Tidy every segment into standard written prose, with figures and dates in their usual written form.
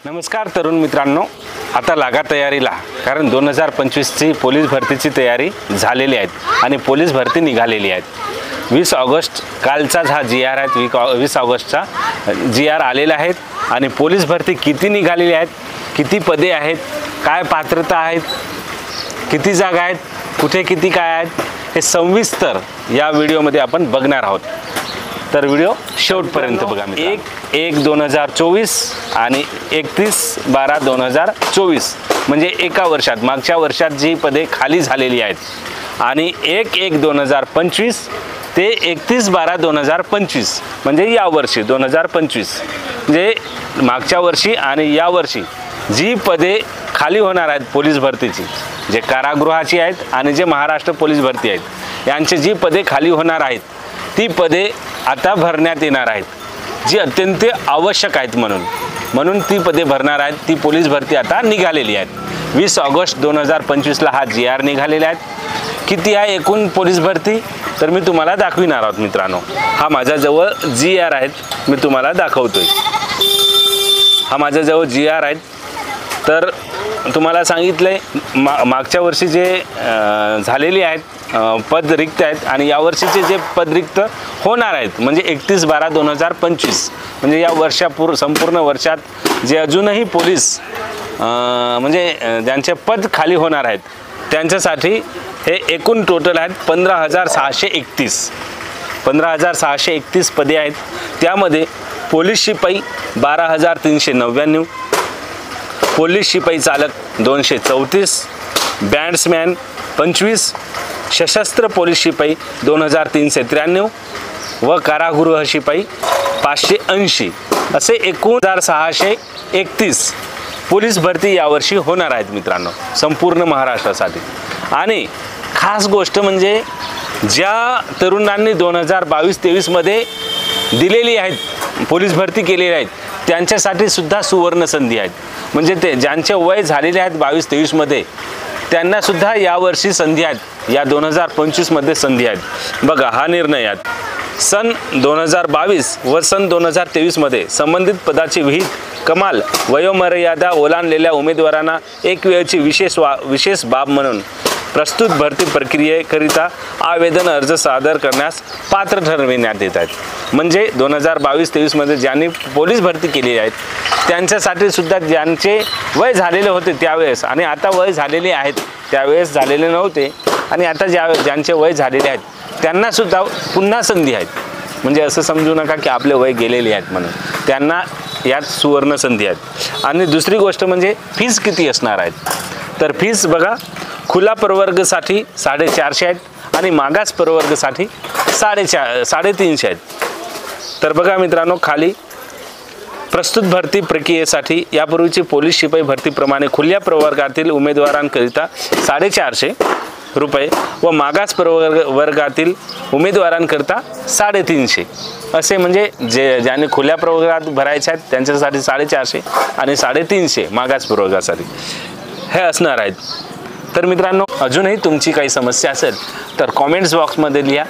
नमस्कार तरुण मित्रांनो, आता लागा तयारीला, कारण 2025ची पोलीस भरतीची तयारी झालेली आहे आणि पोलीस भरती निघालेली आहे। 20 ऑगस्ट कालचा हा जी आर आहे, 20 ऑगस्टचा जी आर आलेला आहे आणि पोलीस भरती किती निघालेली आहेत, किती पदे आहेत, काय पात्रता आहेत, किती जागा आहेत, कुठे किती काय आहेत, हे सविस्तर या व्हिडिओमध्ये आपण बघणार आहोत। तर व्हिडिओ शेवटपर्यंत बघा। 1/1/2024 आणि 31/12/2024 म्हणजे एका वर्षात, मागच्या वर्षात जी पदे खाली झालेली आहेत आणि 1/1/2025 ते 31/12/2025 म्हणजे या वर्षी 2025 म्हणजे मागच्या वर्षी आणि या वर्षी जी पदे खाली होणार आहेत पोलीस भरतीची, जे कारागृहाची आहेत आणि जे महाराष्ट्र पोलीस भरती आहेत, यांची जी पदे खाली होणार आहेत ती पदे आता भरण्यात येणार आहेत, जी अत्यंत आवश्यक आहेत। म्हणून ती पदे भरणार आहेत। ती पोलीस भरती आता निघालेली आहेत। 20 ऑगस्ट 2025ला हा जी आर निघालेला आहे। किती आहे एकूण पोलीस भरती तर मी तुम्हाला दाखविणार आहोत मित्रांनो। हा माझ्याजवळ जी आर आहेत, मी तुम्हाला दाखवतोय। हा माझ्याजवळ जी आर आहेत। तर तुम्हाला सांगितलंय मागच्या वर्षी जे झालेली आहेत पद रिक्त आहेत आणि या वर्षीचे जे पद रिक्त होणार आहेत म्हणजे 31/12/2025 म्हणजे या संपूर्ण वर्षात जे अजूनही पोलीस म्हणजे ज्यांचे पद खाली होणार आहेत त्यांच्यासाठी हे एकूण टोटल आहेत 15,631 15,631 पदे आहेत। त्यामध्ये पोलीस शिपाई 12,399, पोलीस शिपाई चालक 234, बँड्समॅन 25, सशस्त्र पोलीस शिपाई 2,393 व कारागृह शिपाई 580 असे एकूण 631 पोलीस भरती यावर्षी होणार आहेत मित्रांनो, संपूर्ण महाराष्ट्रासाठी। आणि खास गोष्ट म्हणजे ज्या तरुणांनी 2022-23 मध्ये दिलेली आहेत, पोलीस भरती केलेली आहेत, त्यांच्यासाठी सुद्धा सुवर्ण संधी आहेत। म्हणजे ते ज्यांचे वय झालेले आहेत 22-23 मध्ये त्यांना सुद्धा यावर्षी संधी आहेत, या 2025 मध्ये संधी आहेत। बघा हा निर्णय आहे, सन 2022 व सन 2023 मध्ये संबंधित पदाची विहित कमाल वयोमर्यादा ओलांडलेल्या उमेदवारांना एक वेळची विशेष बाब म्हणून प्रस्तुत भरती प्रक्रियेकरिता आवेदन अर्ज सादर करण्यास पात्र ठरविण्यात येत आहेत। म्हणजे 2022-23 मध्ये ज्यांनी पोलीस भरती केलेली आहेत त्यांच्यासाठी सुद्धा ज्यांचे वय झालेले होते त्यावेळेस आणि आता वय झालेले आहेत, त्यावेळेस झालेले नव्हते आणि आता ज्यांचे वय झालेले आहेत त्यांना सुद्धा पुन्हा संधी आहेत। म्हणजे असं समजू नका की आपले वय गेलेले आहेत म्हणून, त्यांना यात सुवर्ण संधी आहेत। आणि दुसरी गोष्ट म्हणजे फीस किती असणार आहेत, तर फीस बघा, खुला प्रवर्गसाठी 450 आहेत आणि मागास प्रवर्गसाठी 350 आहेत। तर बघा मित्रांनो, खाली प्रस्तुत भरती प्रक्रियेसाठी यापूर्वीची पोलीस शिपाई भरतीप्रमाणे खुल्या प्रवर्गातील उमेदवारांकरिता 450 रुपये व मागास प्रवर्गातील उमेदवारांकरिता 350 असे, म्हणजे ज्यांनी खुल्या प्रवर्गात भरायचे आहेत त्यांच्यासाठी 450 आणि 350 मागास प्रवर्गासाठी हे असणार आहेत। तर मित्रांनो, अजूनही तुमची काही समस्या असेल तर कॉमेंट्स बॉक्समध्ये लिहा,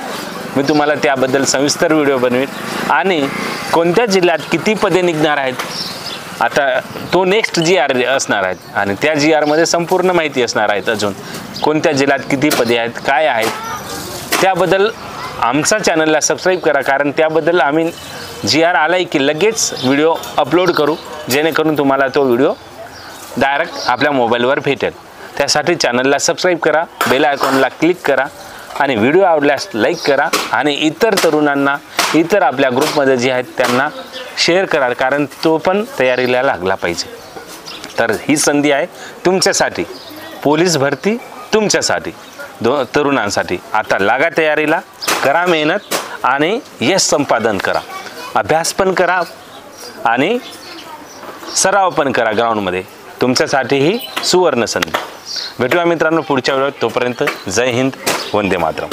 मी तुम्हाला त्याबद्दल सविस्तर व्हिडिओ बनवेन। आणि कोणत्या जिल्ह्यात किती पदे निघणार आहेत आता तो नेक्स्ट जी आर असणार आहेत आणि त्या जी आरमध्ये संपूर्ण माहिती असणार आहेत। अजून कोणत्या जिल्ह्यात किती पदे आहेत, काय आहेत, त्याबद्दल आमचा चॅनलला सबस्क्राईब करा, कारण त्याबद्दल आम्ही जी आर आलाय की लगेच व्हिडिओ अपलोड करू, जेणेकरून तुम्हाला तो व्हिडिओ डायरेक्ट आपल्या मोबाईलवर भेटेल। त्यासाठी चॅनलला सबस्क्राईब करा, बेल आयकॉनला क्लिक करा आणि व्हिडिओ आवडल्यास लाईक करा आणि इतर तरुणांना, इतर आपल्या ग्रुपमध्ये जे आहेत त्यांना शेअर करा, कारण तो पण तयारीला लागला पाहिजे। तर ही संधी आहे तुमच्यासाठी, पोलीस भरती तुमच्यासाठी, तरुणांसाठी। आता लागा तयारीला, करा मेहनत आणि यश संपादन करा, अभ्यास पण करा आणि सराव पण करा ग्राउंडमध्ये, तुमच्यासाठी ही सुवर्ण संधी। भेटूया मित्रांनो पुढच्या व्हिडिओत, तोपर्यंत जय हिंद, वंदे मातरम।